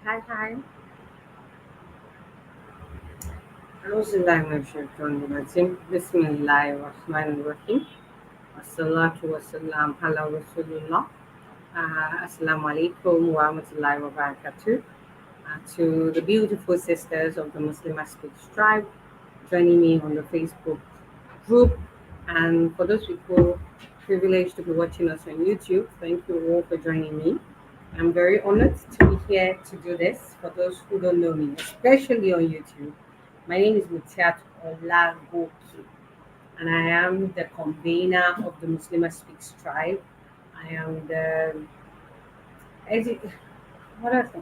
Hi, hi. Bismillahirrahmanirrahim. Bismillahirrahmanirrahim. Wassalatu wassalam ala Rasulullah. Assalamu alaikum wa rahmatullahi wa barakatuh. To the beautiful sisters of the Muslim Speaks tribe joining me on the Facebook group. And for those people privileged to be watching us on YouTube, thank you all for joining me. I'm very honored to be here to do this. For those who don't know me, especially on YouTube, my name is Mutiat Olagoki, and I am the convener of the Muslim Speaks tribe. I am edu- what else?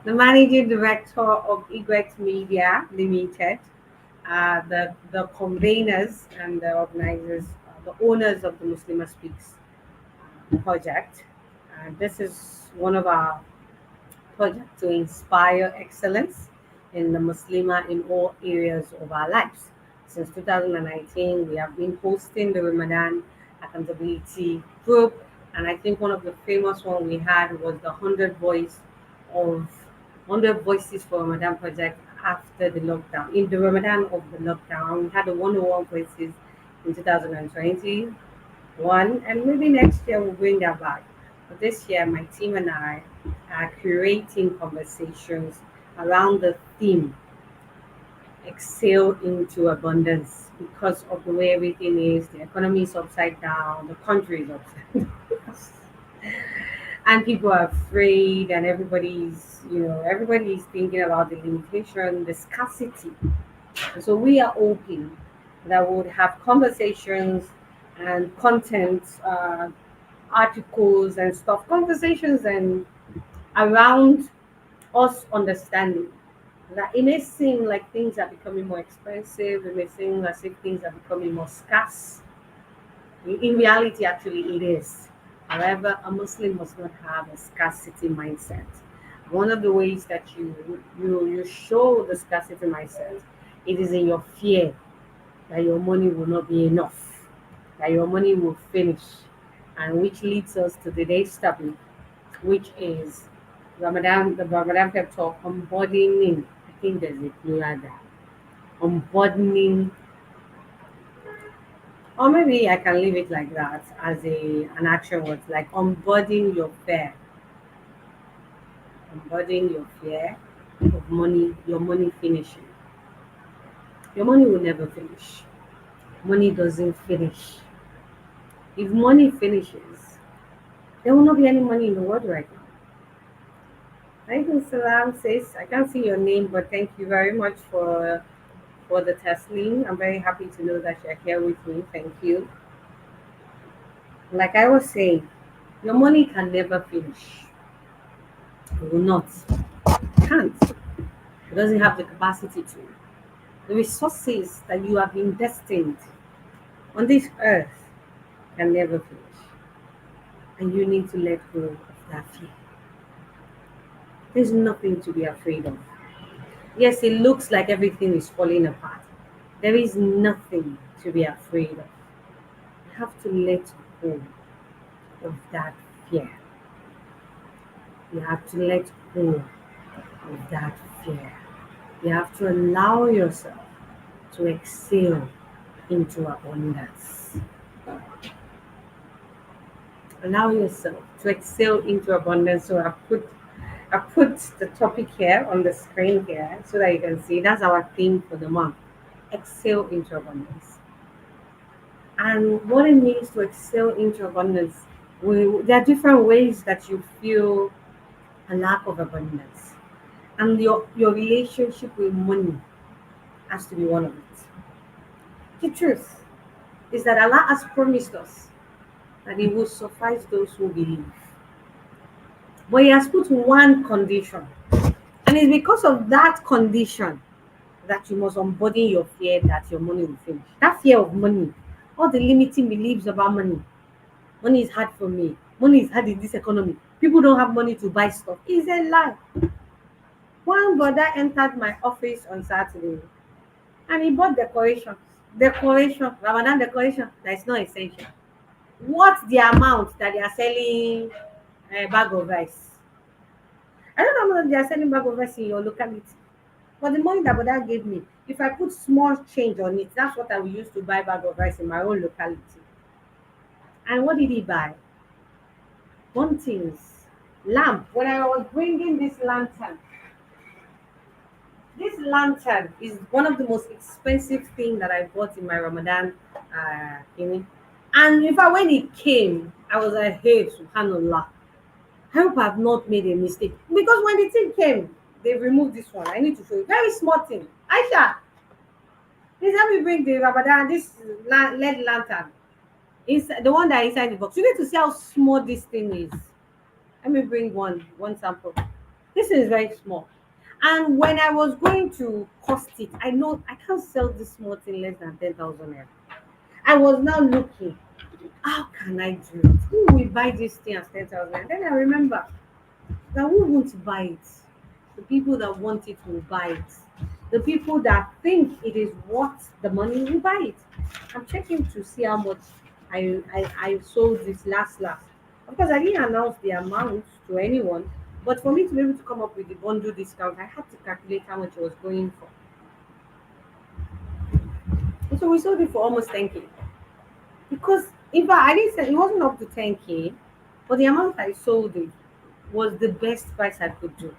The managing director of Egret Media Limited, the conveners and the organizers, the owners of the Muslim Speaks project. This is one of our projects to inspire excellence in the Muslima in all areas of our lives. Since 2019, we have been hosting the Ramadan Accountability Group, and I think one of the famous one we had was the of 100 Voices for Ramadan project after the lockdown. In the Ramadan of the lockdown, we had the 101 Voices in 2021, and maybe next year we'll bring that back. But this year, my team and I are curating conversations around the theme excel into abundance because of the way everything is. The economy is upside down, the country is upside down. And people are afraid, and everybody's thinking about the limitation, the scarcity. So we are open that we would have conversations and content, articles and stuff, conversations and around us understanding that it may seem like things are becoming more expensive, it may seem as if things are becoming more scarce. In reality, actually, it is. However, a Muslim must not have a scarcity mindset. One of the ways that you show the scarcity mindset, it is in your fear that your money will not be enough, that your money will finish, and which leads us to today's topic, which is Ramadan, the Ramadan pep talk, unburdening. I think there's a plural there. Unburdening, or maybe I can leave it like that as an action word, like unburden your fear, unburden your fear of money, your money finishing. Your money will never finish. Money doesn't finish. If money finishes, there will not be any money in the world right now. Alaikum salam, sis. I can't see your name, but thank you very much for the testing. I'm very happy to know that you're here with me. Thank you. Like I was saying, your money can never finish. It will not. It can't. It doesn't have the capacity to. The resources that you have been destined on this earth can never finish. And you need to let go of that fear. There's nothing to be afraid of. Yes, it looks like everything is falling apart. There is nothing to be afraid of. You have to let go of that fear. You have to let go of that fear. You have to allow yourself to excel into abundance. Allow yourself to excel into abundance. So I put the topic here on the screen here so that you can see that's our theme for the month. Excel into abundance. And what it means to excel into abundance, there are different ways that you feel a lack of abundance. And your relationship with money has to be one of it. The truth is that Allah has promised us that He will suffice those who believe. But He has put one condition. And it's because of that condition that you must unburden your fear that your money will finish. That fear of money, all the limiting beliefs about money. Money is hard for me. Money is hard in this economy. People don't have money to buy stuff. It's a lie. One brother entered my office on Saturday and he bought decorations. Decoration, Ramadan decoration that is not essential. What's the amount that they are selling a bag of rice? I don't know how much they are selling bag of rice in your locality. But the money that Boda gave me, if I put small change on it, that's what I will use to buy bag of rice in my own locality. And what did he buy? One things. Lamp. When I was bringing this lantern is one of the most expensive thing that I bought in my Ramadan thingy. And in fact, when it came, I was like, hey, subhanallah. I hope I've not made a mistake. Because when the thing came, they removed this one. I need to show you. Very small thing. Aisha, please help me bring the Ramadan, this LED lantern. Inside, the one that is inside the box. You need to see how small this thing is. Let me bring one sample. This is very small. And when I was going to cost it, I know I can't sell this small thing less than 10,000 naira. I was now looking, how can I do it? Who will buy this thing at 10,000? Then I remember that who won't buy it? The people that want it will buy it. The people that think it is worth the money will buy it. I'm checking to see how much I sold this last. Of course, I didn't announce the amount to anyone, but for me to be able to come up with the bundle discount, I had to calculate how much it was going for. And so we sold it for almost 10K. Because in fact, I didn't say it wasn't up to 10K, but the amount I sold it was the best price I could do.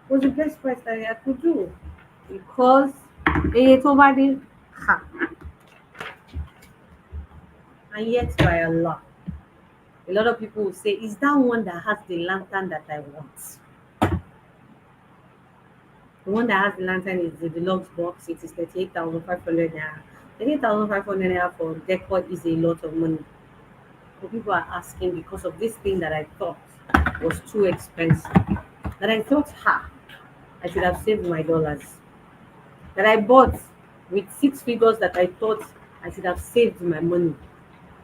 Was the best price that I could do. Because it's over the ha, and yet by Allah. A lot of people will say, is that one that has the lantern that I want? The one that has the lantern is the deluxe box. It is 38,500 naira. 38,500 naira for decor is a lot of money. So people are asking because of this thing that I thought was too expensive. That I thought, I should have saved my dollars. That I bought with six figures that I thought I should have saved my money.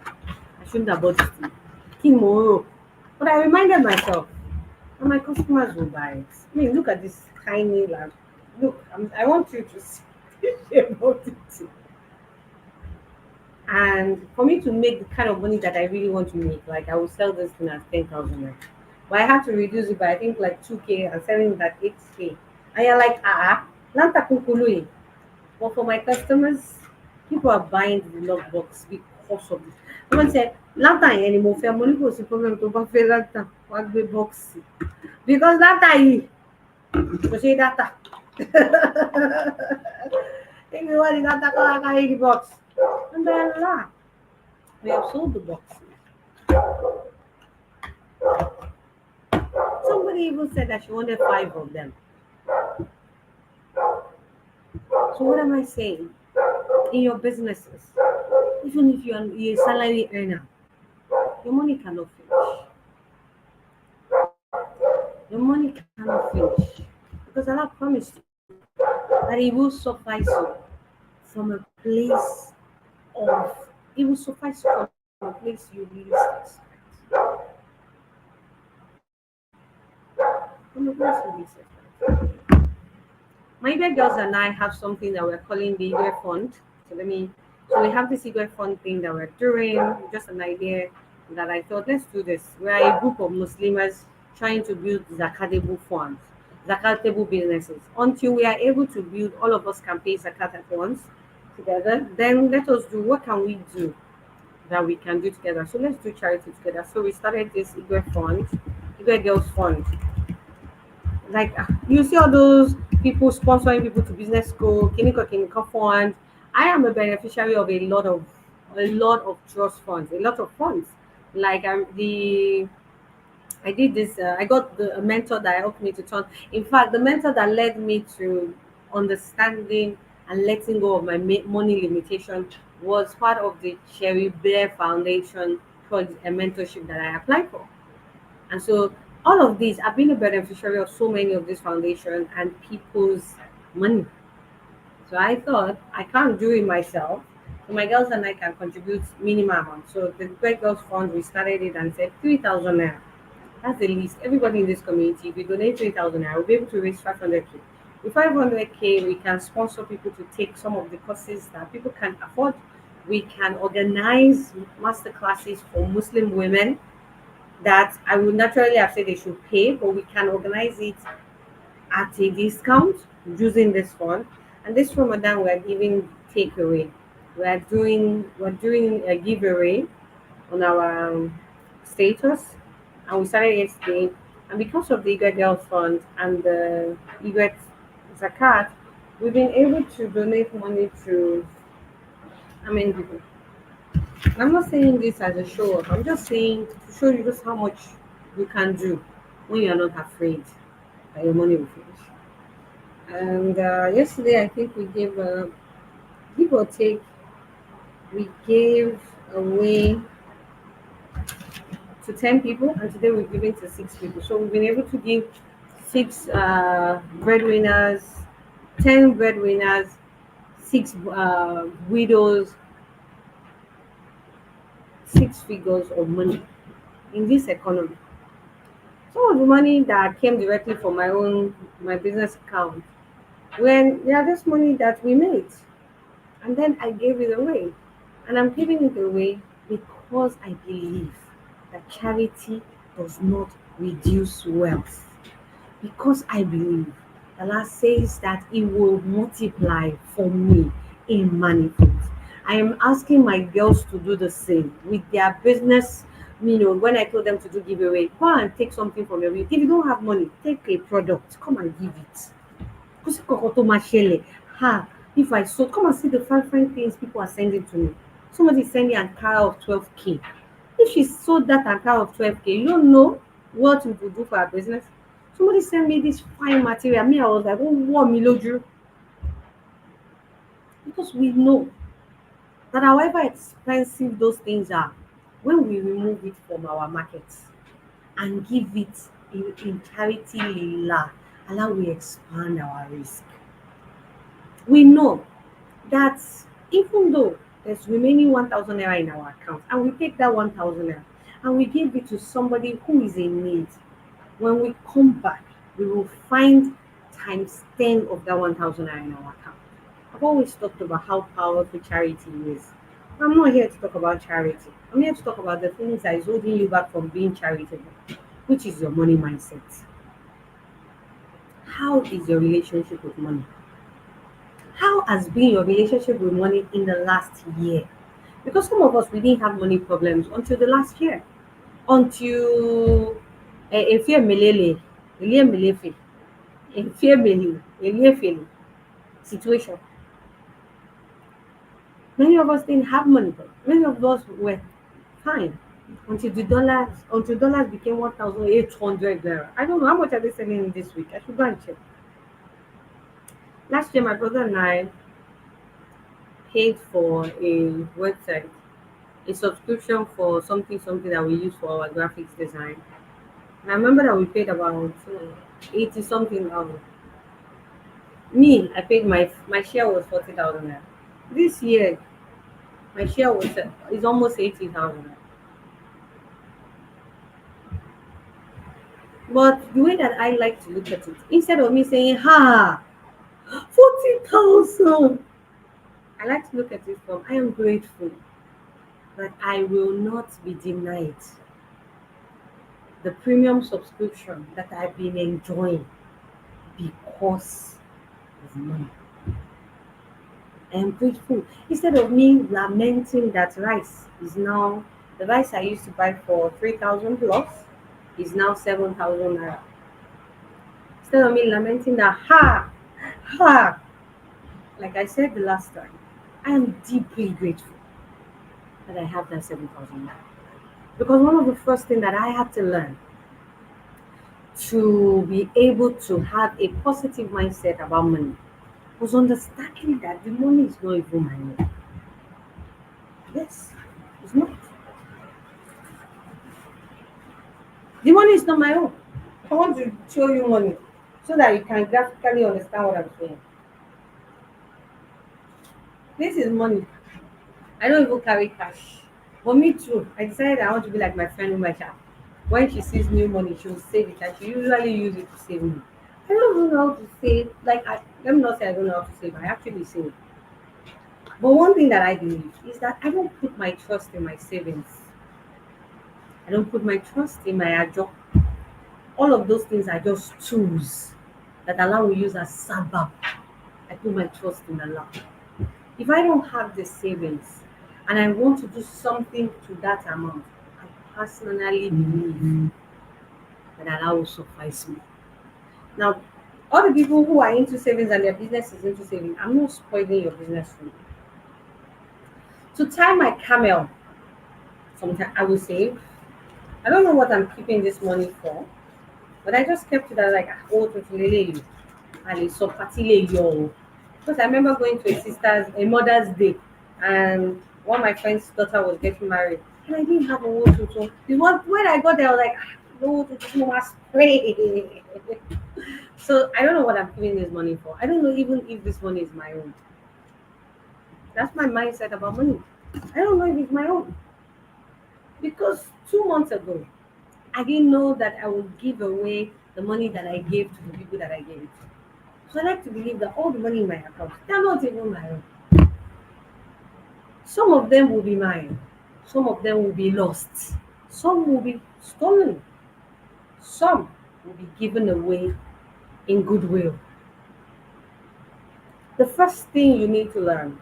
I shouldn't have bought it. Tomorrow. But I reminded myself, and my customers will buy it. I mean, look at this tiny lamp. Look, I want you to see about it. And for me to make the kind of money that I really want to make, like I will sell this thing at 10,000 naira. But I had to reduce it by I think like 2K and selling it at 8K. And you're like, lanta kunkului. But for my customers, people are buying the log box because of this. Someone said, lanta yẹn ni mo fẹ́ mo ní kò sí problem tó bá fẹ́ lanta wá gbé box sí. Because lanta yìí kò ṣe data. If you want the data, come and carry the box. And then we have sold the boxes. Somebody even said that she wanted 5 of them. So what am I saying? In your businesses, even if you're a salary earner, your money cannot finish. Your money cannot finish. Because Allah promised you that He will suffice you from a place of, it will suffice you from a place you least expect. From a place you least expect. My dear girls and I have something that we're calling the Igwe Fund. So we have this Igwe Fund thing that we're doing, just an idea that I thought, let's do this. We're a group of Muslims trying to build zakatable funds, zakatable businesses. Until we are able to build, all of us can pay zakat at once together. Then let us do, what can we do that we can do together? So let's do charity together. So we started this Igwe Fund, Igwe Girls Fund. Like you see all those people sponsoring people to business school, Kiniko fund. I am a beneficiary of a lot of trust funds, a lot of funds. Like the I did this. I got a mentor that helped me to turn. In fact, the mentor that led me to understanding and letting go of my money limitation was part of the Cherry Bear Foundation project, a mentorship that I applied for. And so all of these, I've been a beneficiary of so many of these foundations and people's money. So I thought I can't do it myself. So my girls and I can contribute minimum amount. So the Great Girls Fund, we started it and said 3,000 naira. That's the least. Everybody in this community, if we donate 3,000 naira, we'll be able to raise 500K. With 500K, we can sponsor people to take some of the courses that people can afford. We can organize master classes for Muslim women. that I would naturally have said they should pay, but we can organize it at a discount using this fund. And this Ramadan we're giving takeaway. We're doing a giveaway on our status, and we started yesterday. And because of the Eagle Girls Fund and the Eagle Zakat, we've been able to donate money to how many people? And I'm not saying this as a show off. I'm just saying to show you just how much you can do when you're not afraid that your money will finish. And yesterday, I think we gave, give or take, we gave away to 10 people, and today we're giving to 6 people. So we've been able to give six breadwinners, 10 breadwinners, six widows, 6 figures of money in this economy. Some of the money that came directly from my business account, when yeah, that's money that we made, and then I gave it away. And I'm giving it away because I believe that charity does not reduce wealth. Because I believe Allah says that it will multiply for me in manifolds. I am asking my girls to do the same with their business. When I told them to do giveaway, go and take something from your. If you don't have money, take a product, come and give it. Kò sí kankan tó máa ṣẹlẹ̀. If I sold, come and see the fine things people are sending to me. Somebody is sending an Ankara of 12K. If she sold that Ankara of 12K, you don't know what we could do for our business. Somebody sent me this fine material. Me, I was like, oh, what me loju? Because we know that however expensive those things are, when we remove it from our markets and give it in charity lillah, Allah will expand our risk. We know that even though there's remaining 1,000 naira in our account, and we take that 1,000 naira and we give it to somebody who is in need, when we come back, we will find times 10 of that 1,000 naira in our account. I've always talked about how powerful charity is. I'm not here to talk about charity. I'm here to talk about the things that is holding you back from being charitable, which is your money mindset. How is your relationship with money? How has been your relationship with money in the last year? Because some of us we didn't have money problems until the last year. Until Efie Melele, Elie Melefe, Efie Mele, Elie Fele situation. Many of us didn't have money. Many of us were fine until dollars became 1,800 naira. I don't know how much are they selling this week. I should go and check. Last year, my brother and I paid for a website, a subscription for something that we use for our graphics design. And I remember that we paid about 80 something thousand. Me, I paid my share was 40,000 naira. This year, my share was is almost 80,000. But the way that I like to look at it, instead of me saying, 40,000, I like to look at it from I am grateful that I will not be denied the premium subscription that I've been enjoying because of money. I am grateful. Instead of me lamenting that the rice I used to buy for 3,000 plus is now 7,000 naira. Instead of me lamenting that, ha, like I said the last time, I am deeply grateful that I have that 7,000 naira. Because one of the first things that I had to learn to be able to have a positive mindset about money was understanding that the money is not even my own. Yes, it's not. The money is not my own. I want to show you money so that you can graphically understand what I'm saying. This is money. I don't even carry cash. But me too. I decided I want to be like my friend Umacha. When she sees new money, she will save it and she usually use it to save me. I don't even know how to save. Let me not say I don't know how to save. I actually save. But one thing that I believe is that I don't put my trust in my savings. I don't put my trust in my ajo. All of those things are just tools that Allah will use as sabab. I put my trust in Allah. If I don't have the savings and I want to do something to that amount, I personally believe that Allah will suffice me. Now, all the people who are into savings and their business is into saving, I'm not spoiling your business for you. To tie my camel, sometimes I will save. I don't know what I'm keeping this money for, but I just kept it as like, oh, to lele you. And it's so patile yo. Because I remember going to a mother's day, and one of my friend's daughter was getting married, and I didn't have a water tutu. The one when I got there, I was like, no tutu, must pray. So I don't know what I'm giving this money for. I don't know even if this money is my own. That's my mindset about money. I don't know if it's my own because 2 months ago I didn't know that I would give away the money that I gave to the people that I gave it to. So I like to believe that all the money in my account, they're not even my own. Some of them will be mine. Some of them will be lost. Some will be stolen. Some will be given away in goodwill. The first thing you need to learn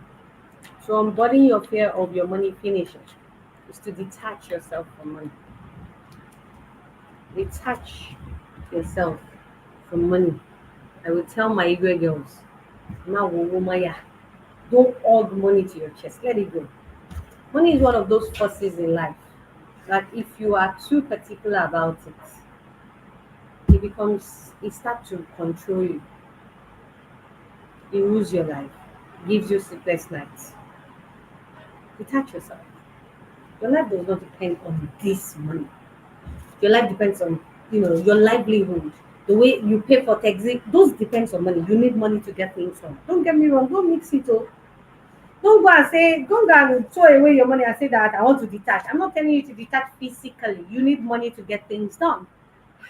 to unburden your fear of your money finishing is to detach yourself from money. Detach yourself from money. I will tell my Igwe girls, "Ma wo wo maya." Don't hold money to your chest. Let it go. Money is one of those forces in life that if you are too particular about it, it starts to control you. It rules your life, gives you sleepless nights. Detach yourself. Your life does not depend on this money. Your life depends on, your livelihood. The way you pay for taxi, those depends on money. You need money to get things done. Don't get me wrong, don't mix it all. Don't go and throw away your money and say that I want to detach. I'm not telling you to detach physically. You need money to get things done.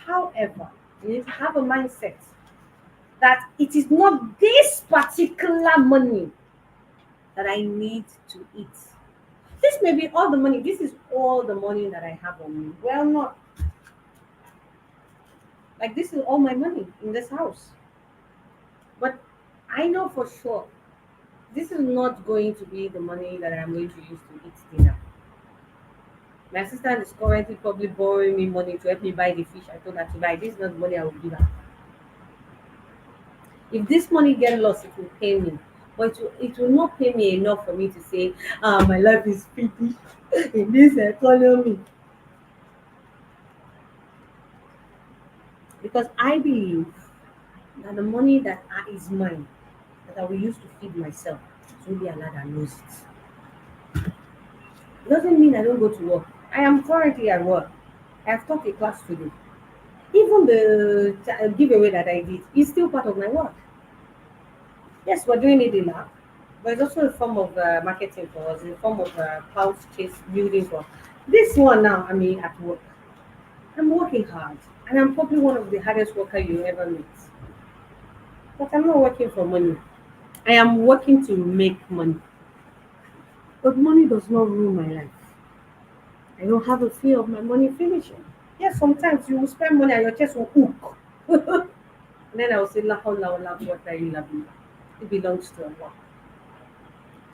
However, you need to have a mindset that it is not this particular money that I need to eat. This may be all the money. This is all the money that I have on me. Well, not like this is all my money in this house. But I know for sure this is not going to be the money that I'm going to use to eat dinner. My assistant is currently probably borrowing me money to help me buy the fish I told her to buy. This is not the money I will give her. If this money get lost, it will pay me. But it will not pay me enough for me to say, my life is finished in this economy. Because I believe that the money is mine, that I will use to feed myself, it's only Allah that knows it. It doesn't mean I don't go to work. I am currently at work. I have taught a class today. Even the giveaway that I did is still part of my work. Yes, we're doing it in app, but it's also a form of marketing for us, a form of pouch case building for this one now. I mean, at work, I'm working hard, and I'm probably one of the hardest worker you ever meet. But I'm not working for money. I am working to make money. But money does not rule my life. I don't have a fear of my money finishing. Yes, sometimes you will spend money and your chest will hook. And then I will say, La hawla wa la quwwata illa billah. It belongs to Allah.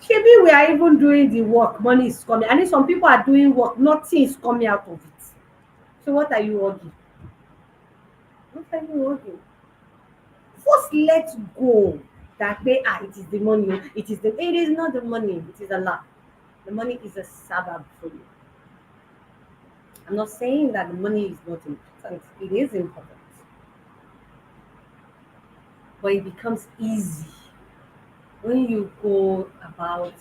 Maybe we are even doing the work, money is coming. And if some people are doing work, nothing is coming out of it. So what are you arguing? What are you arguing? First, let go that it is the money. It is not the money, it is Allah. The money is a sabbath for you. I'm not saying that the money is not important. It is important. But it becomes easy when you go about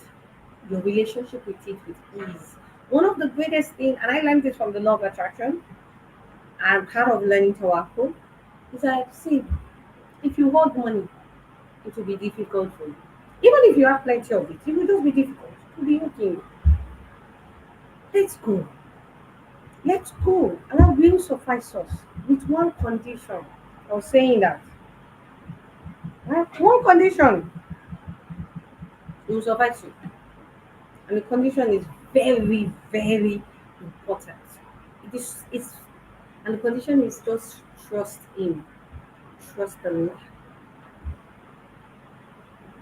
your relationship with it with ease. One of the greatest things, and I learned this from the law of attraction, and part of learning Tawakkul, is that see, if you hold money, it will be difficult for you. Even if you have plenty of it, it will just be difficult. It will be okay. Let's go. Let's go. Allah will suffice us with one condition. I was saying that. Right? One condition. It will suffice you. And the condition is very, very important. It is it's and the condition is just trust him. Trust the Lord.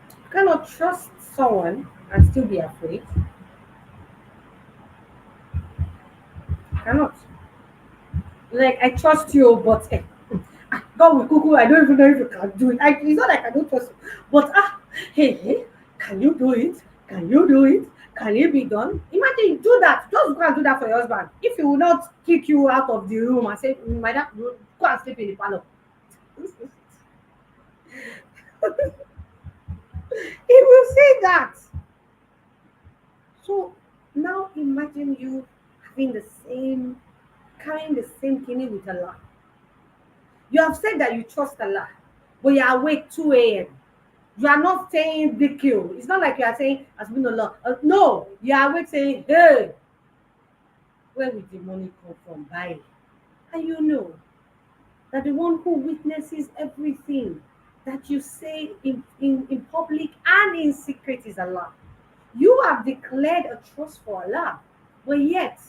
You cannot trust someone and still be afraid. You cannot. Like I trust you, but God will cuckoo. I don't even know if you can do it. It's not like I don't trust you, but hey, hey, can you do it? Can you do it? Can it be done? Imagine you do that. Just go and do that for your husband. If he will not kick you out of the room and say, "My dad, go and sleep in the parlor," he will say that. So now imagine you having the same, carrying the same kidney with Allah. You have said that you trust Allah, but you're awake 2 a.m. You are not saying DQ. It's not like you are saying Hasbunallah. No, you are awake saying, hey, where will the money come from? Buy. And you know that the one who witnesses everything that you say in public and in secret is Allah. You have declared a trust for Allah, but yet,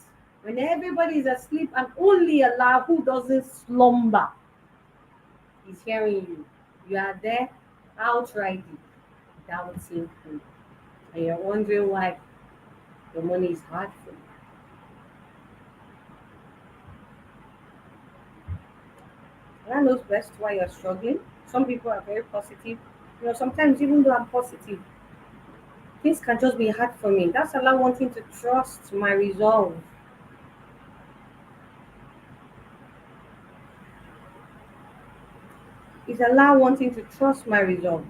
when everybody is asleep and only Allah who doesn't slumber is hearing you, you are there outrightly doubting Him, and you're wondering why your money is hard for you. Allah knows best why you're struggling. Some people are very positive. Sometimes even though I'm positive, things can just be hard for me. That's Allah wanting to trust my resolve. It's Allah wanting to trust my resolve.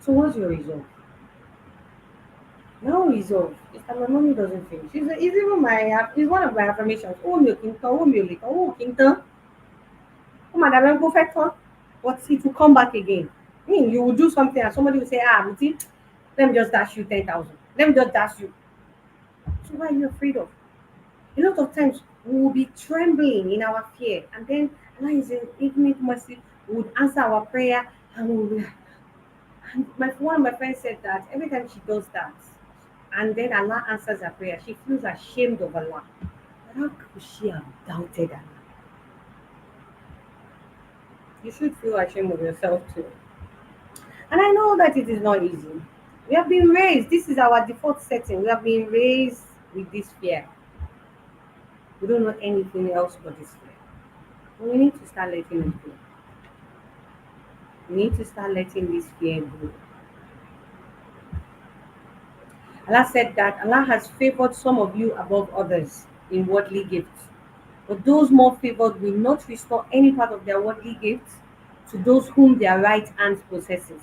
So what's your resolve? No resolve. It's that my money doesn't finish. It's even it's one of my affirmations. Oh milking, oh milking, oh kinton. Oh madam, go fetch one. But it will come back again. You will do something and somebody will say, Muti, let me just dash you 10,000. Let me just dash you. So what are you afraid of? A lot of times we will be trembling in our fear, and then Allah is in infinite mercy, would answer our prayer, and we will be like, and one of my friends said that every time she does that, and then Allah answers her prayer, she feels ashamed of Allah. How could she have doubted Allah? You should feel ashamed of yourself too. And I know that it is not easy. We have been raised, this is our default setting. We have been raised with this fear. We don't know anything else but this fear. But we need to start letting it go. We need to start letting this fear go. Allah said that Allah has favored some of you above others in worldly gifts. But those more favored will not restore any part of their worldly gifts to those whom their right hand possesses,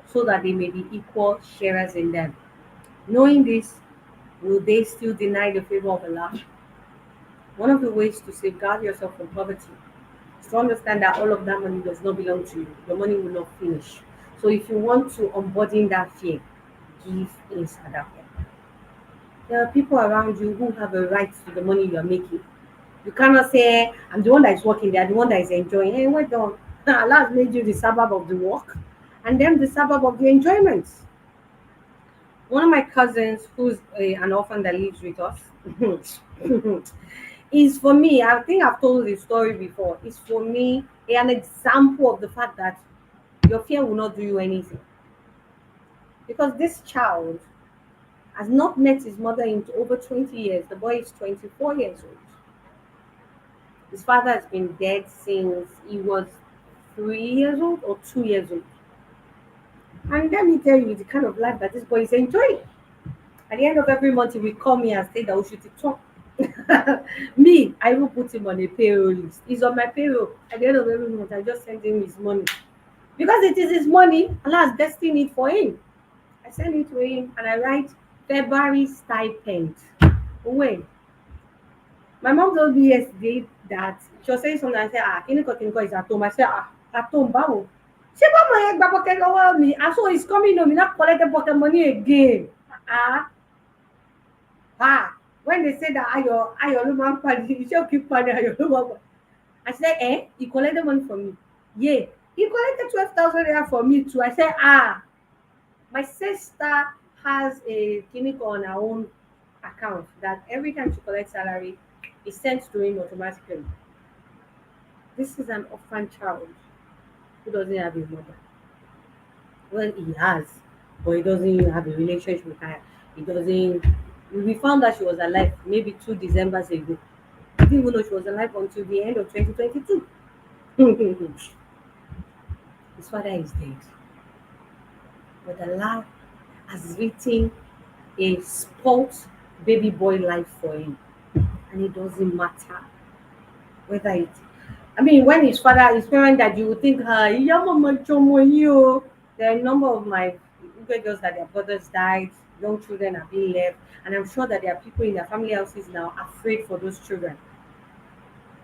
so that they may be equal sharers in them. Knowing this, will they still deny the favor of Allah? One of the ways to safeguard yourself from poverty is to understand that all of that money does not belong to you. Your money will not finish. So if you want to unburden that fear, give in sadaqah. There are people around you who have a right to the money you are making. You cannot say, I'm the one that is working, they are the one that is enjoying. Hey, well done. Allah has made you the suburb of the work and then the suburb of the enjoyment. One of my cousins, who's an orphan that lives with us, is for me, I think I've told this story before, is for me an example of the fact that your fear will not do you anything. Because this child has not met his mother in over 20 years. The boy is 24 years old. His father has been dead since he was 3 years old or 2 years old. And let me tell you the kind of life that this boy is enjoying. At the end of every month, he will call me and say that we should talk. Me, I will put him on a payroll list. He's on my payroll. At the end of every month, I just send him his money. Because it is his money, Allah has destined it for him. I send it to him and I write February stipend. When my mom told me yesterday that she was saying something, I said, Kiniko is at home. I said, at home, báwo? Ṣé bọ́mọ yẹn gba pocket lọ́wọ́ mi? And so he's coming home, he not collected pocket money again. Ah, when they say that Ayọ̀ ló máa ń pàdé, iṣẹ́ òkè pàdé Ayọ̀ ló máa ń pàdé. I said, he collected money from me. Yeah, he collected 12,000 naira for me too. I said, My sister has a clinic on her own account that every time she collects salary, is sent to him automatically. This is an orphan child who doesn't have a mother. Well, he has, but he doesn't have a relationship with her. He doesn't. We found that she was alive maybe 2 Decembers ago. I didn't even know she was alive until the end of 2022. His father is dead, but Allah has written a spoilt baby boy life for him, and it doesn't matter whether it. I mean, when his father, his parent that you would think, "Iya mama chomo you." There are a number of my Igbo girls that their brothers died, young children are being left, and I'm sure that there are people in their family houses now afraid for those children.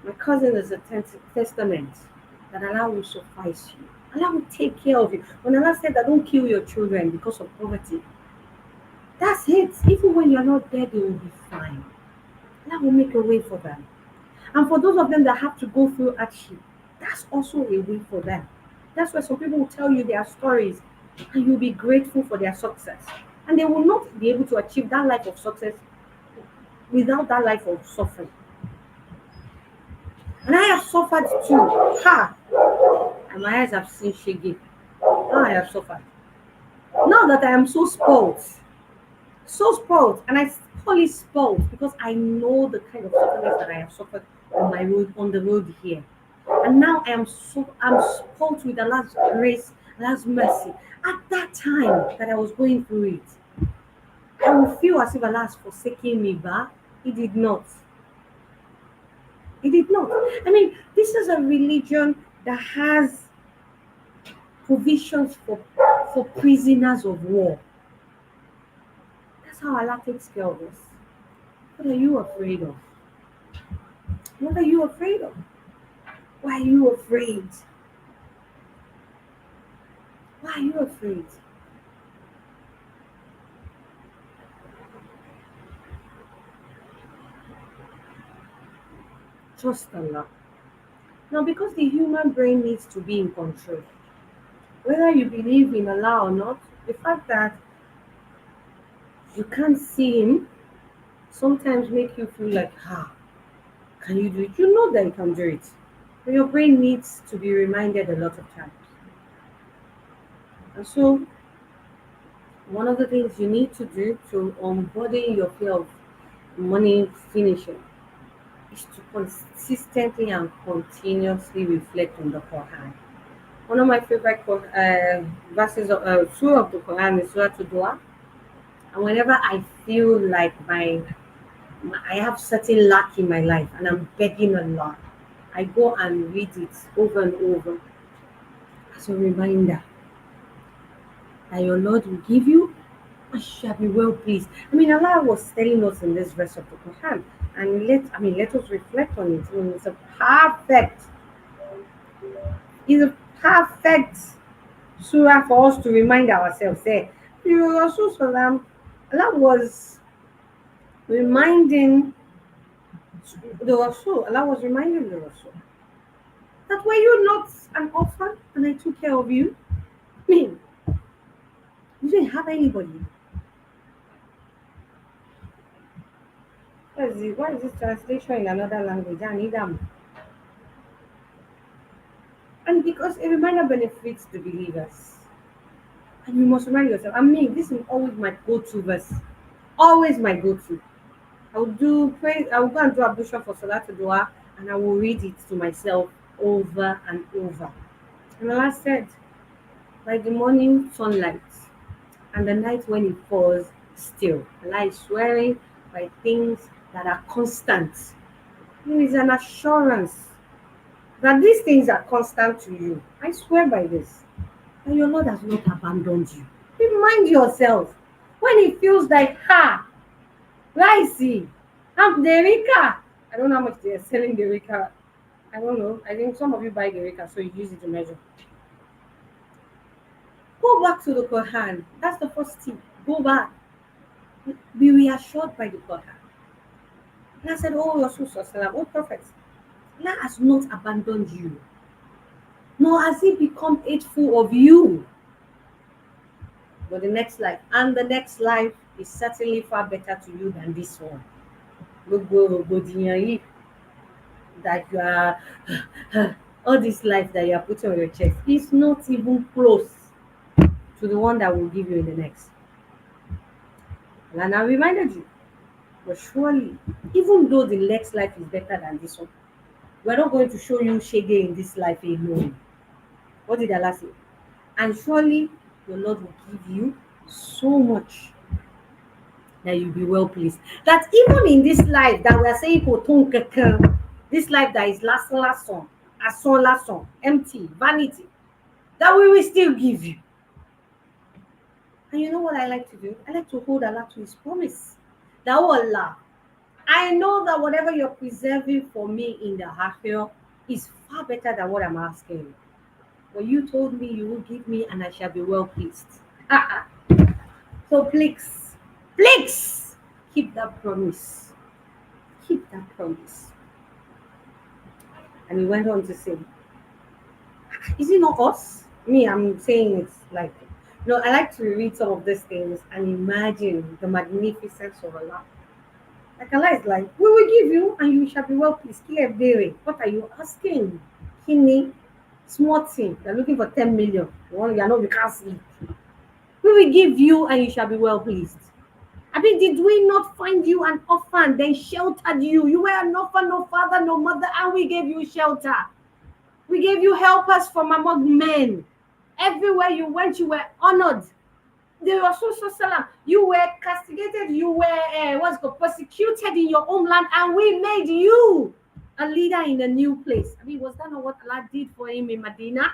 My cousin is a testament that Allah will suffice you. Allah will take care of you. When Allah said that don't kill your children because of poverty, that's it. Even when you're not there, they will be fine. Allah will make a way for them. And for those of them that have to go through hardship, that's also a way for them. That's why some people will tell you their stories and you'll be grateful for their success. And they will not be able to achieve that life of success without that life of suffering. And I have suffered too. Ha! And my eyes have seen Shege. Now I have suffered. Now that I am so spoiled, and I call it spoiled because I know the kind of sufferings that I have suffered on my road, on the road here. And now I'm spoiled with Allah's grace, Allah's mercy. At that time that I was going through it, I will feel as if Allah has forsaken me, but He did not. He did not. I mean, this is a religion that has provisions for prisoners of war. That's how Allah takes care of us. What are you afraid of? What are you afraid of? Why are you afraid? Why are you afraid? Trust Allah. Now, because the human brain needs to be in control, whether you believe in Allah or not, the fact that you can't see Him sometimes make you feel like, can you do it? You know that you can do it. But your brain needs to be reminded a lot of times. And so, one of the things you need to do to unburden your fear of money finishing is to consistently and continuously reflect on the Quran. One of my favorite verses of surah of the Quran is Surah to Dua. And whenever I feel like I have certain lack in my life and I'm begging Allah, I go and read it over and over as a reminder that your Lord will give you and shall be well pleased. I mean, Allah was telling us in this verse of the Quran, and let us reflect on it. I mean, it's a perfect surah for us to remind ourselves. Say, Rasul Salam, Allah was reminding Allah was reminding the Rasul that were you not an orphan and I took care of you? I mean, you didn't have anybody. Why is this translation in another language? I need them. And because a reminder benefits the believers. And you must remind yourself, this is always my go-to verse. Always my go-to. I will go and do ablution for Salat Dua and I will read it to myself over and over. And Allah said, by the morning sunlight and the night when it falls still. Allah is swearing by things that are constant. There is an assurance that these things are constant to you. I swear by this. And your Lord has not abandoned you. Remind yourself when it feels like, Ricey, I'm Derika. I don't know how much they are selling Derika. I don't know. I think some of you buy Derika, so you use it to measure. Go back to the Quran. That's the first tip. Go back. Be reassured by the Quran. And I said, oh, Rasul, oh, Prophet, Allah has not abandoned you, nor has He become hateful of you. but the next life, and the next life is certainly far better to you than this one. Gbogbo rògbòdìyàn yìí that you are all this life that you are putting on your chest is not even close to the one that will give you in the next. And I reminded you, but surely, even though the next life is better than this one, we're not going to show you shege in this life alone. What did Allah say? And surely your Lord will give you so much that you'll be well pleased. That even in this life that we are saying "Koton keken," this life that is last song, empty, vanity, that we will still give you. And you know what I like to do? I like to hold Allah to his promise. That, oh Allah, I know that whatever you're preserving for me in the Akhirah is far better than what I'm asking. But you told me you will give me and I shall be well pleased. So please, keep that promise. Keep that promise. And he went on to say, is it not us? Me, I'm saying it's like, no, I like to read some of these things and imagine the magnificence of Allah. Like Allah is like, we will give you and you shall be well pleased. Clear very. What are you asking? Kidney, small thing. You're looking for 10 million. You're not, we can't sleep. We will give you and you shall be well pleased. I mean, did we not find you an orphan, then sheltered you? You were an orphan, no father, no mother, and we gave you shelter. We gave you helpers from among men. Everywhere you went, you were honored. The Rasul, you were castigated, you were what's called persecuted in your homeland, and we made you a leader in a new place. I mean, was that not what Allah did for him in Medina?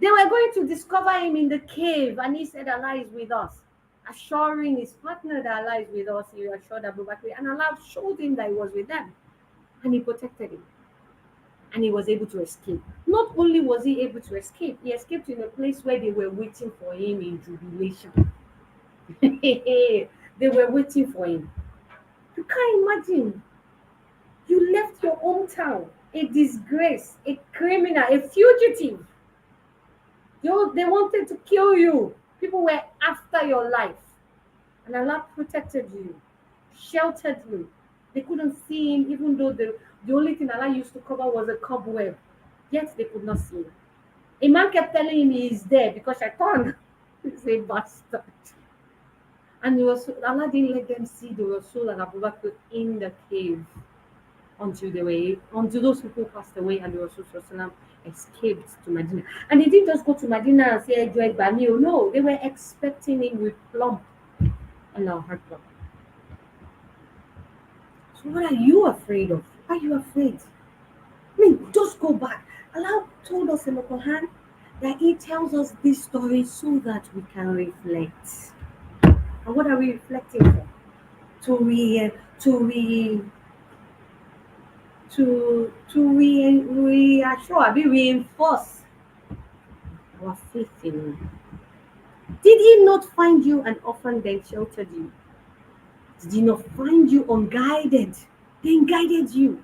They were going to discover him in the cave, and he said, Allah is with us. Assuring his partner that Allah is with us, he assured Abu Bakr, and Allah showed him that he was with them, and he protected him. And he was able to escape. Not only was he able to escape, he escaped in a place where they were waiting for him in jubilation. They were waiting for him. You can't imagine. You left your hometown, a disgrace, a criminal, a fugitive. They wanted to kill you. People were after your life. And Allah protected you, sheltered you. They couldn't see him, even though the only thing Allah used to cover was a cobweb. Yet they could not see him. A man kept telling him he is there because Shaitan is a bastard. And Allah didn't let them see the Rasul and Abu Bakr in the cave until those people passed away and the Rasul escaped to Medina. And he didn't just go to Medina and say, Joy Banio. No, they were expecting him with plump. Allah Akbar. So what are you afraid of? Are you afraid? I mean, just go back. Allah told us in the Quran that He tells us this story so that we can reflect. And what are we reflecting for? To reassure, reinforce our faith in Him. Did He not find you an orphan, then sheltered you? Did He not find you unguided, then guided you?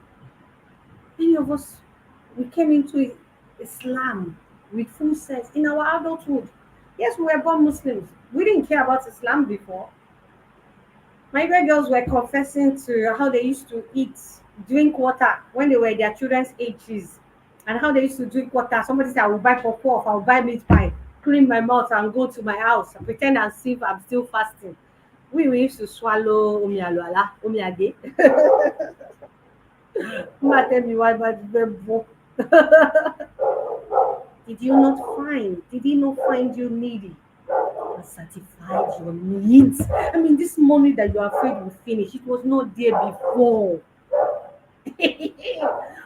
Many of us, we came into Islam with full sense in our adulthood. Yes, we were born Muslims. We didn't care about Islam before. My great girls were confessing to how they used to drink water when they were their children's ages, and how they used to drink water. Somebody said, I will buy popcorn, I will buy meat pie, clean my mouth and go to my house, and pretend as if I'm still fasting. We used to swallow omiage. Tell me why, but did he not find you needy and satisfied your needs? I mean, this money that you're afraid will finish, it was not there before.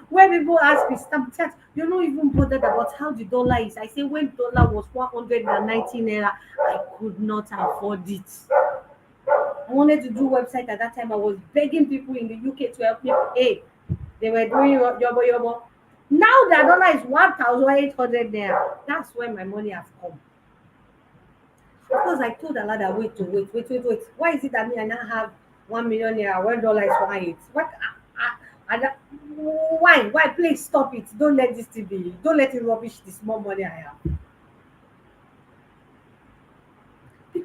When people ask me, Snapchat, you're not even bothered about how the dollar is. I say, when dollar was 119 naira, I could not afford it. I wanted to do website at that time. I was begging people in the UK to help me pay. They were doing yobo. Now the dollar is 1,800 naira. That's when my money has come. Because I told Allah that wait. Why is it that me I now have 1 million naira when dollar is 1.8? What? Why? Please stop it. Don't let this thing be. Don't let it rubbish the small money I have.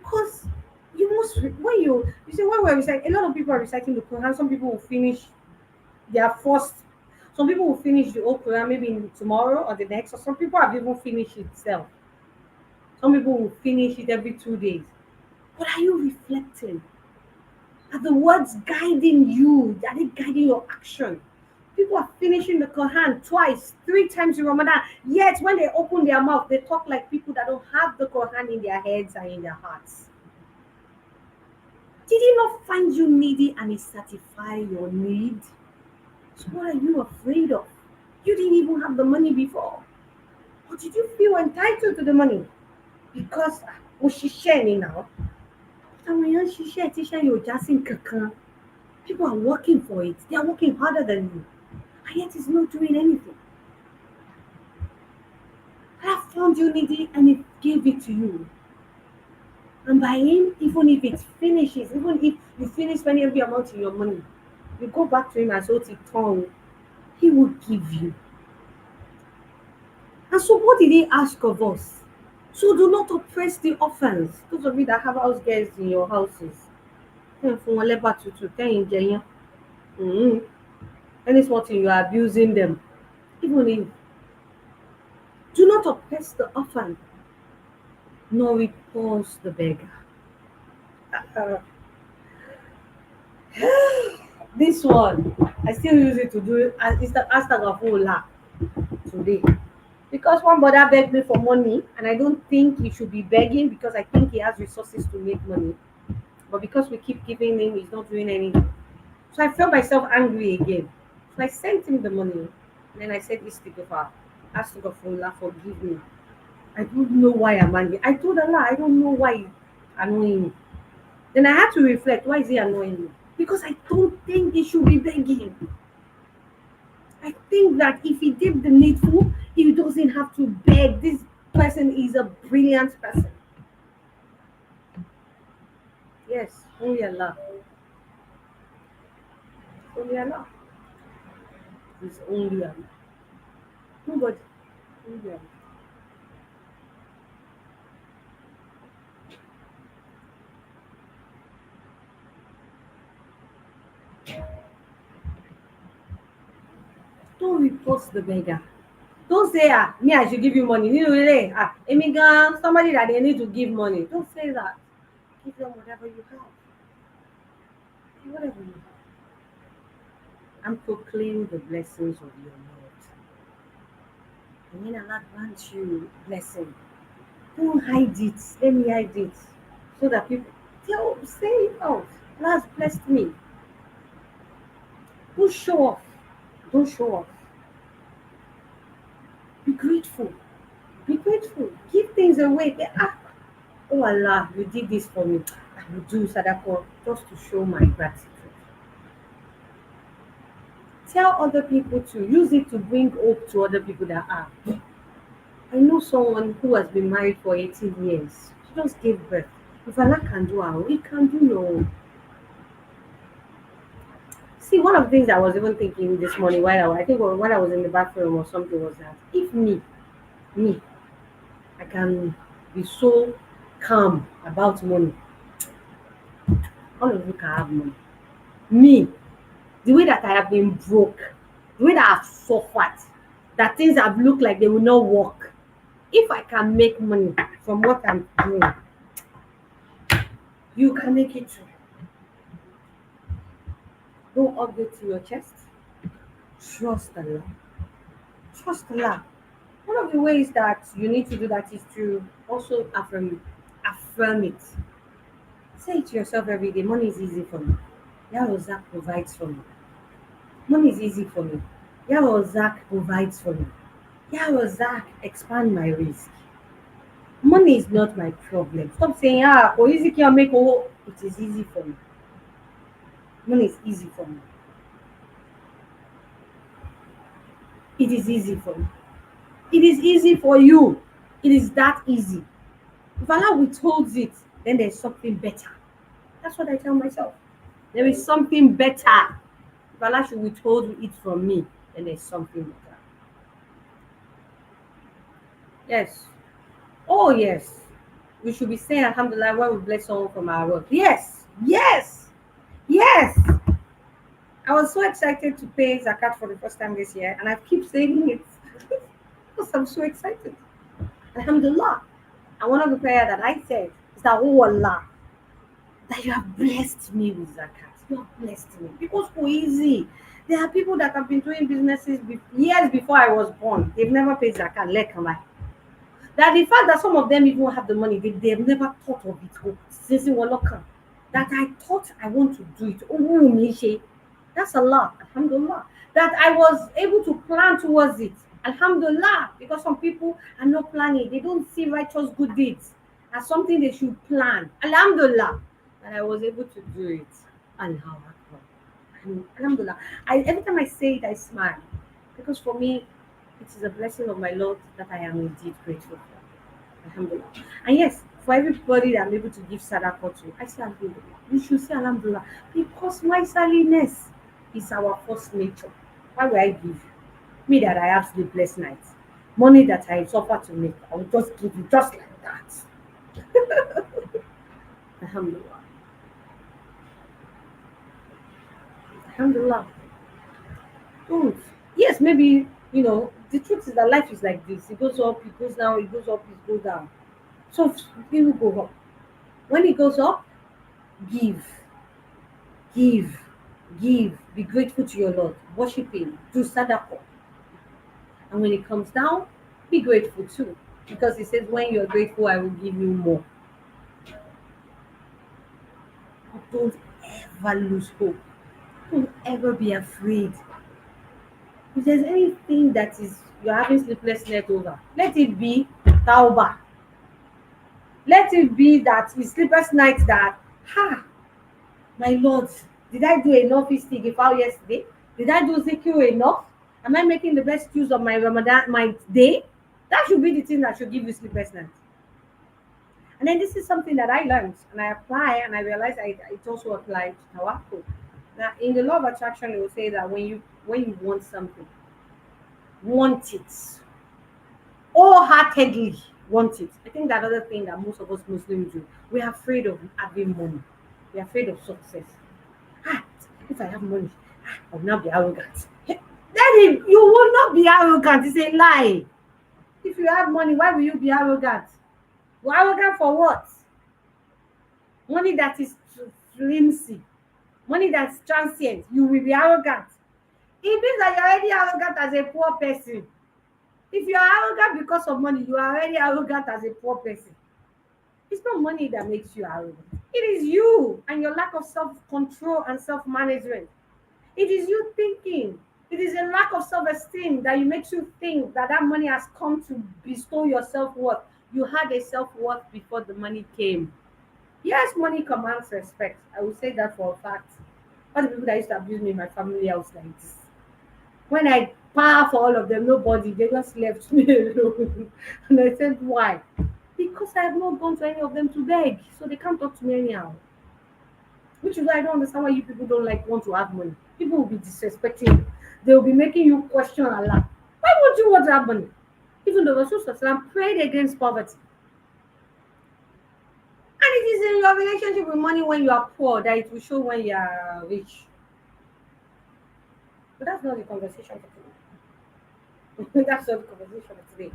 Because you must when you say when we're reciting, a lot of people are reciting the Quran. Some people will finish their first. Some people will finish the whole Quran maybe tomorrow or the next, or some people have even finished itself. Some people will finish it every 2 days. But are you reflecting? Are the words guiding you? Are they guiding your action? People are finishing the Quran twice, 3 times in Ramadan. Yet when they open their mouth, they talk like people that don't have the Quran in their heads and in their hearts. Did he not find you needy and he satisfy your need? So what are you afraid of? You didn't even have the money before. Or did you feel entitled to the money? Because Oshisheni now. Àwọn ṣiṣẹ́ tíṣẹ́ yóò já sí kankan. People are working for it. They are working harder than you. And yet it's not doing anything. I found you needy and it gave it to you. And by him, even if it finishes, even if you finish spending every amount in your money, you go back to him and say, tongue, he will give you. And so what did he ask of us? So do not oppress the orphans. Those of you that have house girls in your houses. Mhm. Any small thing you are abusing them. Even if do not oppress the orphan, nor repulse the beggar. Uh, this one, I still use it to do it's the Astagfirullah today. Because one brother begged me for money, and I don't think he should be begging because I think he has resources to make money. But because we keep giving him, he's not doing anything. So I felt myself angry again. So I sent him the money. And then I said, Istighfar, Astaghfirullah, forgive me. I don't know why I'm angry. I told Allah, I don't know why it's annoying me. Then I had to reflect, why is he annoying me? Because I don't think he should be begging. I think that if he did the needful, he doesn't have to beg. This person is a brilliant person. Yes, only Allah. Only Allah. It's only Allah. Nobody. Only Allah. Don't report the beggar. Don't say, me, I should give you money. You know, really, Emigan, somebody that they need to give money. Don't say that. Give them whatever you have. Whatever you have. And proclaim the blessings of your Lord. And when Allah grants you blessing, don't hide it. Let me hide it. So that people say it out. Allah has blessed me. Don't show off. Don't show off. Be grateful. Be grateful. Give things away. Oh Allah, you did this for me. I will do sadaqah just to show my gratitude. Tell other people to use it to bring hope to other people that are. I know someone who has been married for 18 years. She just gave birth. If Allah can do our, He can do your own. See, one of the things I was even thinking this morning I think when I was in the bathroom or something was that if me, I can be so calm about money. All of you can have money. Me, the way that I have been broke, the way that I've suffered, that things have looked like they will not work. If I can make money from what I'm doing, you can make it too. Don't hug it to your chest. Trust Allah. Trust Allah. One of the ways that you need to do that is to also affirm it. Say it to yourself every day. Money is easy for me. Yahweh Zach provides for me. Money is easy for me. Yahweh Zach provides for me. Yahweh Zach expand my risk. Money is not my problem. Stop saying, easy can make it is easy for me. Money is easy for me. It is easy for me. It is easy for you. It is that easy. If Allah withholds it, then there's something better. That's what I tell myself. There is something better. If Allah should withhold it from me, then there's something better. Yes. Oh, yes. We should be saying Alhamdulillah when we bless someone from our work. Yes, yes, yes. I was so excited to pay zakat for the first time this year, and I keep saying it because I'm so excited. Alhamdulillah. And one of the prayer that I said is that, oh Allah, that you have blessed me with zakat. You have blessed me. Because for easy. There are people that have been doing businesses years before I was born. They've never paid zakat. Let come back. That the fact that some of them even have the money, they've never thought of it. Oh, since it was local. That I thought I want to do it. Oh, Mishe. That's Allah. Alhamdulillah. That I was able to plan towards it. Alhamdulillah. Because some people are not planning. They don't see righteous good deeds as something they should plan. Alhamdulillah. And I was able to do it. Allah Akbar. Alhamdulillah. Every time I say it, I smile. Because for me, it is a blessing of my Lord that I am indeed grateful for. Alhamdulillah. And yes, for everybody that I'm able to give sadaqah to, I say Alhamdulillah. You should say Alhamdulillah. Because my saliness is our first nature. Why will I give you? Me that I have sleepless nights. Money that I suffer to make, I will just give you just like that. Alhamdulillah. Alhamdulillah. Don't. Yes, maybe, the truth is that life is like this. It goes up, it goes down, it goes up, it goes down. So it will go up. When it goes up, give, give, give. Be grateful to your Lord. Worship Him. Do sadaqah. And when it comes down, be grateful too. Because He says, when you're grateful, I will give you more. But don't ever lose hope. Don't ever be afraid. If there's anything that is you're having sleepless night over, let it be tauba. Let it be that it's sleepless night that, my Lord, did I do enough istighfar yesterday? Did I do zikr enough? Am I making the best use of my Ramadan, my day? That should be the thing that should give you sleepless night. And then this is something that I learned and I apply and I realize it also applies to tawakkul. Now in the law of attraction, it will say that when you want something, want it wholeheartedly, want it. I think that other thing that most of us Muslims do, we're afraid of having money. We're afraid of success. Ah, if I have money, I will not be arrogant. Then you will not be arrogant. It's a lie. If you have money, why will you be arrogant? Well, arrogant for what? Money that is flimsy, money that's transient. You will be arrogant. It means that you're already arrogant as a poor person. If you are arrogant because of money, you are already arrogant as a poor person. It's not money that makes you arrogant. It is you and your lack of self-control and self-management. It is you thinking. It is a lack of self-esteem that makes you think that money has come to bestow your self-worth. You had a self-worth before the money came. Yes, money commands respect. I will say that for a fact. All the people that used to abuse me in my family house like this. When I power for all of them, nobody, they just left me alone. And I said, why? Because I have not gone to any of them to beg. So they can't talk to me anyhow. Which is why I don't understand why you people don't want to have money. People will be disrespecting you. They will be making you question Allah. Why would you want to have money? Even though Rasul prayed against poverty. And it is in your relationship with money when you are poor that it will show when you are rich. But that's not the conversation for today. That's not the conversation for today.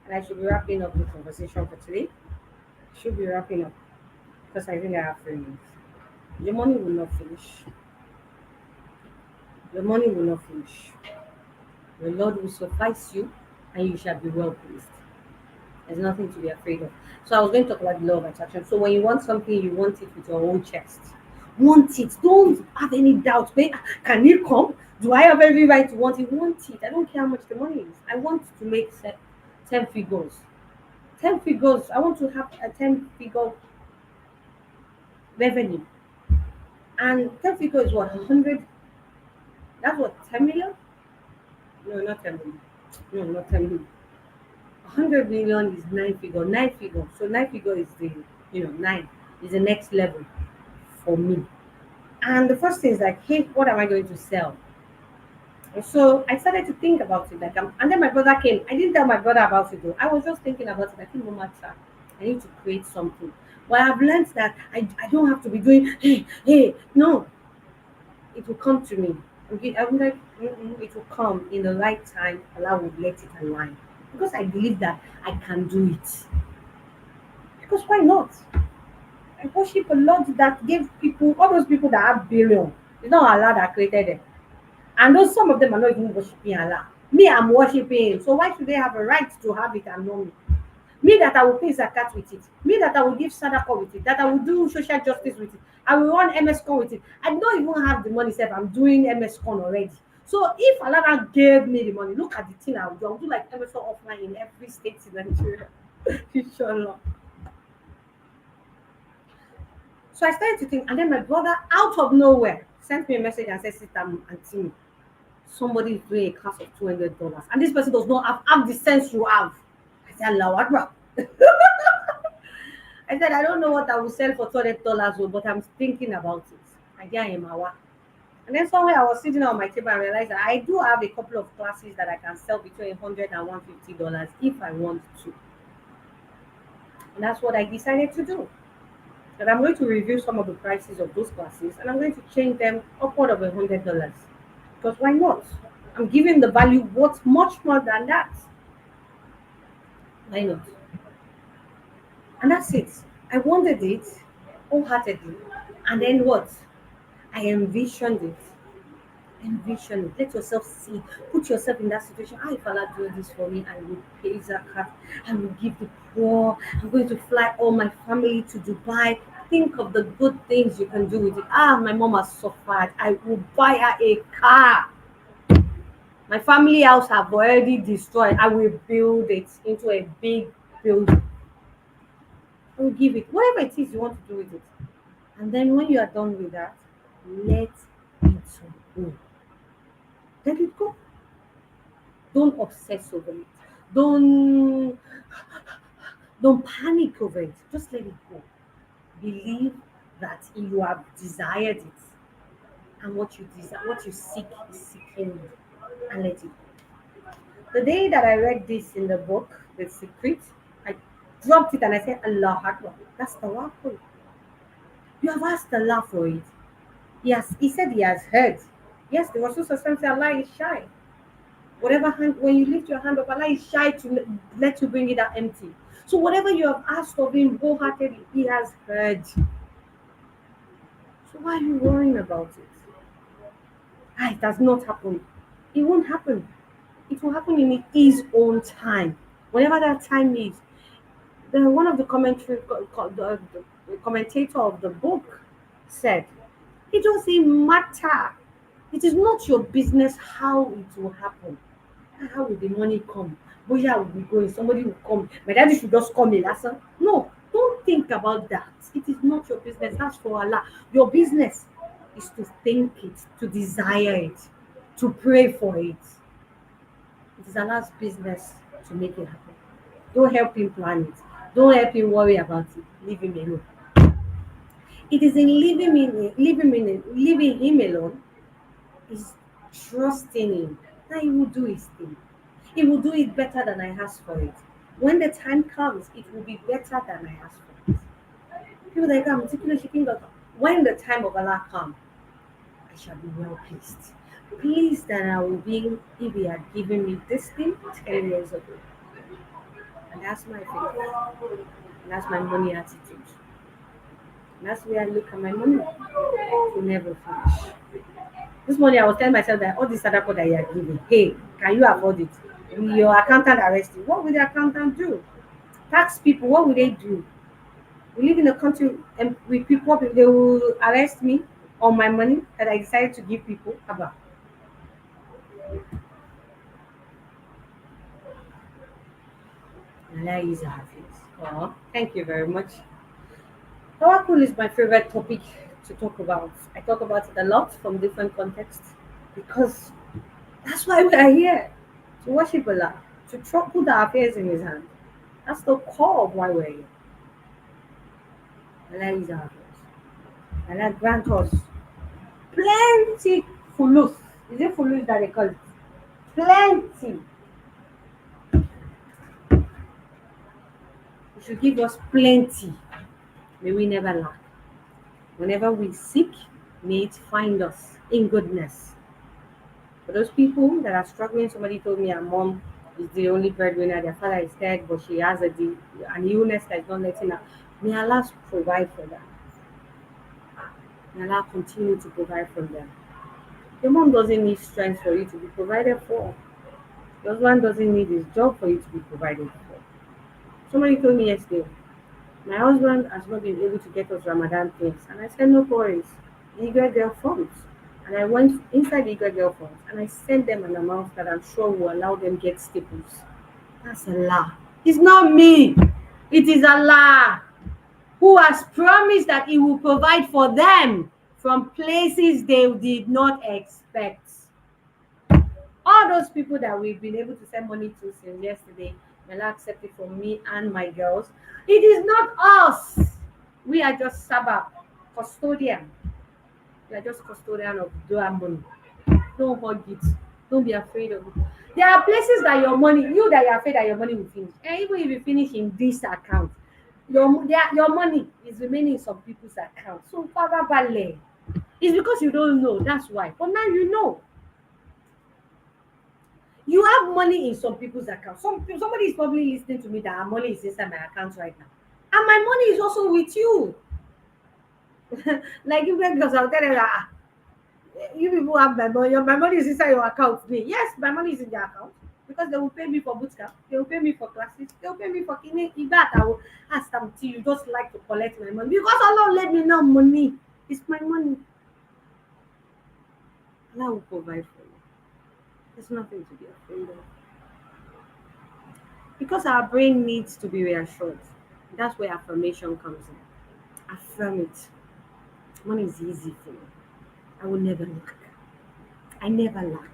And I should be wrapping up the conversation for today. I should be wrapping up because I think I have 3 minutes. Your money will not finish. Your money will not finish. The Lord will suffice you and you shall be well pleased. There's nothing to be afraid of. So I was going to talk about the law of attraction. So when you want something, you want it with your own chest. Want it. Don't have any doubt. Can it come? Do I have every right to want it? Want it. I don't care how much the money is. I want to make 10 figures. 10 figures. I want to have a 10-figure revenue. And 10 figures is what? 100? That's what? 10 million? No, not 10 million. No, not 10 million. 100 million is 9 figure. 9 figure. So 9 figure is the 9 is the next level for me. And the first thing is like, hey, what am I going to sell? And so I started to think about it. And then my brother came. I didn't tell my brother about it though. I was just thinking about it. I think no matter. I need to create something. But I've learned that I don't have to be doing, hey, hey, no, it will come to me. I'm like, it will come in the right time. Allah will let it align. Because I believe that I can do it. Because why not? I worship a Lord that gave people, all those people that have billion. It's not Allah that created them. And those some of them are not even worshiping Allah. Me, I'm worshiping Him. So why should they have a right to have it and not me? Me that I will pay zakat with it. Me that I will give sadaqah with it. That I will do social justice with it. I will run MS-Con with it. I don't even have the money self. I'm doing MS-Con already. So if Allah gave me the money, look at the thing I will do. I will do like MS-Con offline in every state in Nigeria. Inshallah. So I started to think, and then my brother, out of nowhere, sent me a message and said, Sister Auntie, somebody is doing a class of $200, and this person does not have the sense you have. I said, Allah Akbar. I said, I don't know what I will sell for $200, but I'm thinking about it. I get him awa. And then somewhere I was sitting on my table and realized that I do have a couple of classes that I can sell between 100 and $150 if I want to. And that's what I decided to do. And I'm going to review some of the prices of those classes and I'm going to change them upward of $100. Because why not? I'm giving the value worth much more than that. Why not? And that's it. I wanted it wholeheartedly. And then what? I envisioned it. Envision it. Let yourself see. Put yourself in that situation. Ah, if Allah do this for me, I will pay zakat. I will give the poor. I'm going to fly all my family to Dubai. Think of the good things you can do with it. Ah, my mom has suffered. I will buy her a car. My family house have already destroyed. I will build it into a big building. I will give it whatever it is you want to do with it. And then when you are done with that, let it go. Let it go. Don't obsess over it. Don't don't panic over it. Just let it go. Believe that you have desired it, and what you desire, what you seek is seeking you, and let it go. The day that I read this in the book, The Secret, I dropped it and I said, Allah Akbar. That's the waffle. You have asked Allah for it. Yes, he said he has heard. Yes, the Rasul said Allah is shy. Whatever hand, when you lift your hand up, Allah is shy to let you bring it out empty. So whatever you have asked of Him wholeheartedly, He has heard. So why are you worrying about it? Ah, it has not happened. It won't happen. It will happen in His own time, whatever that time is. One of the the commentator of the book said, "It doesn't matter. It is not your business how it will happen. How will the money come? Boya will be going, somebody will come. My daddy should just come in. Listen. No, don't think about that. It is not your business. That's for Allah. Your business is to think it, to desire it, to pray for it. It is Allah's business to make it happen. Don't help him plan it. Don't help him worry about it. Leave him alone. It is in leaving him alone is trusting him that he will do his thing. He will do it better than I ask for it. When the time comes, it will be better than I ask for it. People like I'm meticulously thinking that when the time of Allah comes, I shall be well pleased. Pleased that I will be if He had given me this thing 10 years ago. And that's my faith. And that's my money attitude. And that's where I look at my money. It will never finish. This morning I was telling myself that all this sadaqah that you are giving, hey, can you afford it? Will your accountant arrest you? What will the accountant do? Tax people, what will they do? We live in a country and with people, they will arrest me on my money that I decided to give people. Abba. Allah is a hafiz. Oh, thank you very much. Tawakkul is my favorite topic to talk about. I talk about it a lot from different contexts because that's why we are here to worship Allah, to put our affairs in His hand. That's the core of why we're here. Allah is our hafiz. Allah grant us plenty fulus. Is it fulus that they call it? Plenty. You should give us plenty. May we never lack. Whenever we seek, may it find us in goodness. For those people that are struggling, somebody told me her mom is the only breadwinner, their father is dead, but she has an illness that is not letting her. May Allah provide for them. May Allah continue to provide for them. Your mom doesn't need strength for you to be provided for. Your husband doesn't need his job for you to be provided for. Somebody told me yesterday, my husband has not been able to get us Ramadan things. And I said, no worries. The Eagle Girl funds. And I went inside the Eagle Girl funds and I sent them an amount that I'm sure will allow them get staples. That's Allah. It's not me. It is Allah who has promised that He will provide for them from places they did not expect. All those people that we've been able to send money to since yesterday, Allah accept it from me and my girls. It is not us. We are just sabab, custodian. We are just custodian of dua money. Don't hug it. Don't be afraid of it. There are places that your money, you that you're afraid that your money will finish. And even if you finish in this account, your money is remaining in some people's account. So, Father Ballet, it's because you don't know. That's why. But now you know. You have money in some people's accounts. Somebody is probably listening to me that our money is inside my account right now. And my money is also with you. Like you because I'll tell you that you people have my money. My money is inside your account. Me. Yes, my money is in their account. Because they will pay me for bootcamp, they will pay me for classes, they will pay me for kidney. If that I will ask them to you just like to collect my money. Because Allah let me know money. It's my money. Allah will provide for you. There's nothing to be afraid of. Because our brain needs to be reassured. That's where affirmation comes in. Affirm it. Money is easy for me. I will never lack. I never lack.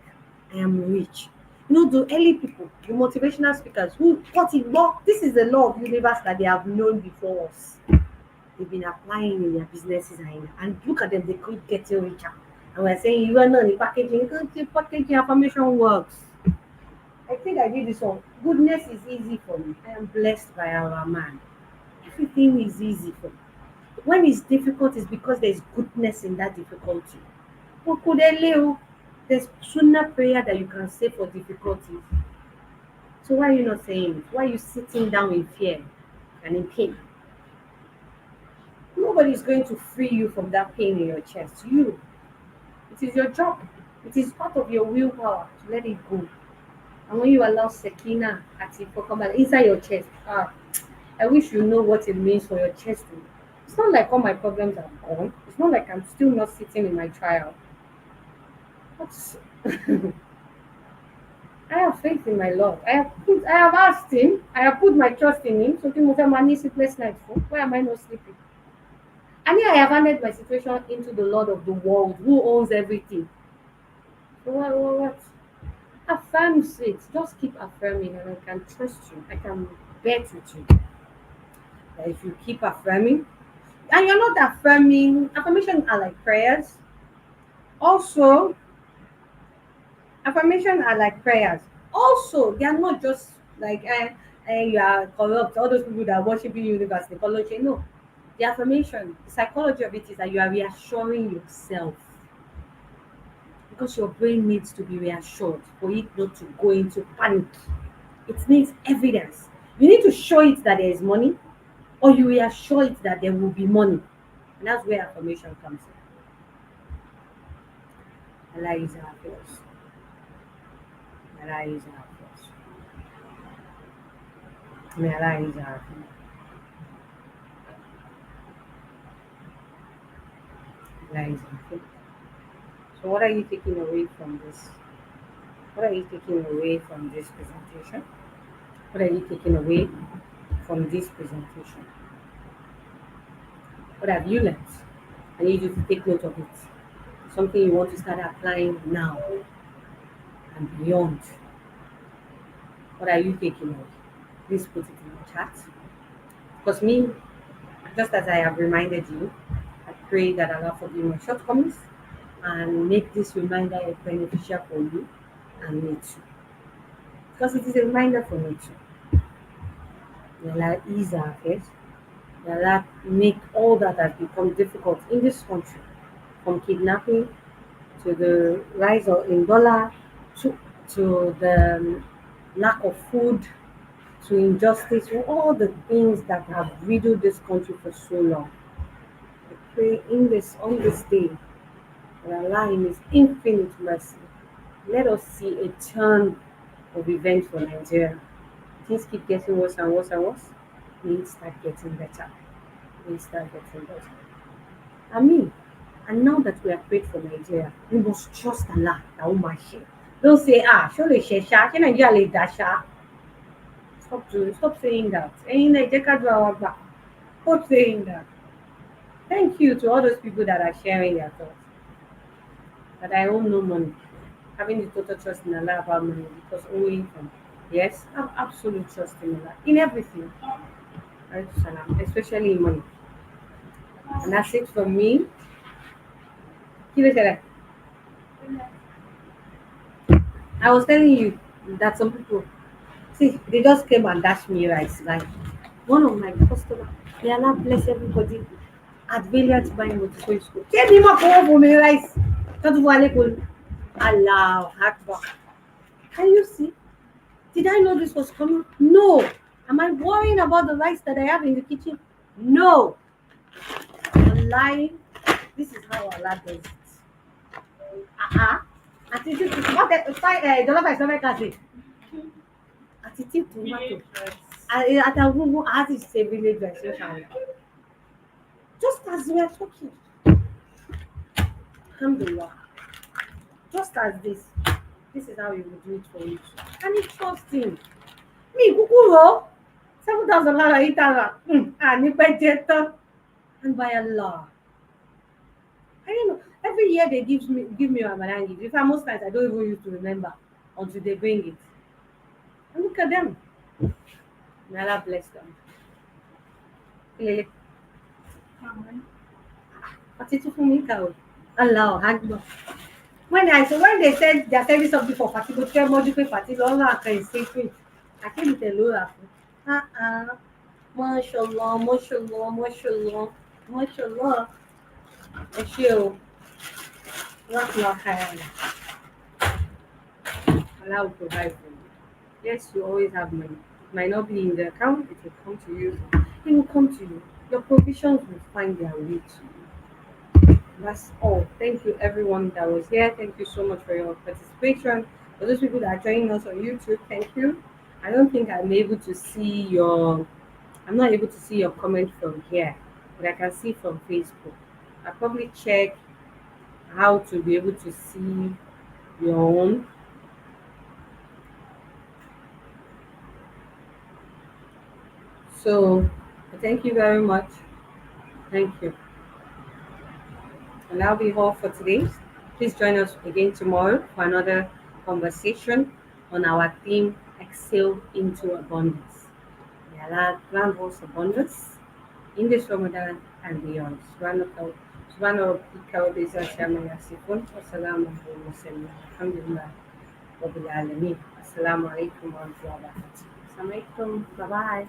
I am rich. You know, the early people, the motivational speakers who got it law, this is the law of universe that they have known before us. They've been applying in their businesses and look at them, they keep getting richer. And we're saying, you are not in packaging affirmation works. I think I did this one. Goodness is easy for me. I am blessed by our man. Everything is easy for me. When it's difficult, it's because there's goodness in that difficulty. Kukudele, there's sooner prayer that you can say for difficulties. So why are you not saying it? Why are you sitting down in fear and in pain? Nobody is going to free you from that pain in your chest. You. It is your job. It is part of your willpower to let it go. And when you allow Sekina inside your chest, I wish you know what it means for your chest. It's not like all my problems are gone. It's not like I'm still not sitting in my trial. But I have faith in my Lord. I have asked Him. I have put my trust in Him. So money sleepless night for. Why am I not sleeping? And here I have handed my situation into the Lord of the world, who owns everything. So what? Affirm it. Just keep affirming, and I can trust you. I can bet with you that if you keep affirming, and you're not affirming, affirmation are like prayers. Also, affirmation are like prayers. Also, they are not just like you are corrupt. All those people that are worshiping universe, they call it. No, the affirmation, the psychology of it is that you are reassuring yourself because your brain needs to be reassured for it not to go into panic. It needs evidence. You need to show it that there is money, or you reassure it that there will be money. And that's where affirmation comes in. Allah is our force. Allah is our force. May Allah is our force. Allah is our force. So what are you taking away from this? What are you taking away from this presentation? What are you taking away from this presentation? What have you learned? I need you to take note of it. Something you want to start applying now and beyond. What are you taking away? Please put it in the chat. Because me, just as I have reminded you, I pray that Allah forgive my shortcomings and make this reminder beneficial for you and me too. Because it is a reminder for me too. May Allah ease our case. May Allah make all that has become difficult in this country, from kidnapping to the rise of in dollar to the lack of food to injustice, to all the things that have riddled this country for so long. I pray in this on this day that Allah in His infinite mercy let us see a turn of events for Nigeria. Things keep getting worse and worse and worse. We start getting better. We start getting better. I mean, and now that we are prayed for Nigeria, we must trust Allah that will my share. Don't say, surely she sha, she Nigeria le dasha. Stop saying that. And Nigeria do our back. Stop saying that. Thank you to all those people that are sharing their thoughts. But I own no money. Having the total trust in Allah about money because only income. Yes, I have absolute trust in Allah. In everything. Right, Salam, especially in money. And that's it for me. Kí ló ṣẹlẹ̀? I was telling you that some people see they just came and dashed me rice. Like one of my customers, they are not bless everybody at Valiant buying motorcycle school. Tell me more for me rice. Don't do Allah Akbar. Can you see? Did I know this was coming? No. Am I worrying about the rice that I have in the kitchen? No. I'm lying. This is how Allah does it. Àti tí wọ́n tẹ jollof rice lọ́fẹ̀ẹ́ kà sí. Àti tí tomato. Àtàwọn àti ṣe village rice ló ṣàwọn. Just as we are talking. Alhamdulillah. Just as this is how he will do it for you. And he trust him. Mi kúkú rò ó. 7,000 lára yìí tààrà. Àní pẹ́ jẹ tán. And by Allah. I don't know. Every year they give me Ramadan gift. In fact, most times I don't even used to remember until they bring it. And look at them. May Allah bless them. Lele. What is it for me, cow? Allah Akbar. When they said they're selling something for Fati, go tell more people Fati, Allah can say it. I came with a lower. Mashallah, mashallah, mashallah, mashallah. Ẹ ṣé o. Allah will provide for you. Yes, you always have money. It might not be in the account, it will come to you. It will come to you. Your provisions will find their way to you. That's all. Thank you, everyone that was here. Thank you so much for your participation. For those people that are joining us on YouTube, thank you. I don't think I'm not able to see your comment from here, but I can see from Facebook. I'll probably check how to be able to see your own. So thank you very much. Thank you. And that'll be all for today. Please join us again tomorrow for another conversation on our theme Excel into Abundance. May Allah grant us abundance in this Ramadan and beyond. Subhanahu wa ta'ala yasifun. Wassalamu alaikum wa sallam. Alhamdulillah. Rabbil Alameen. Assalamu alaikum wa rahmatullahi wa barakatuh. Assalamu alaikum. Bye bye.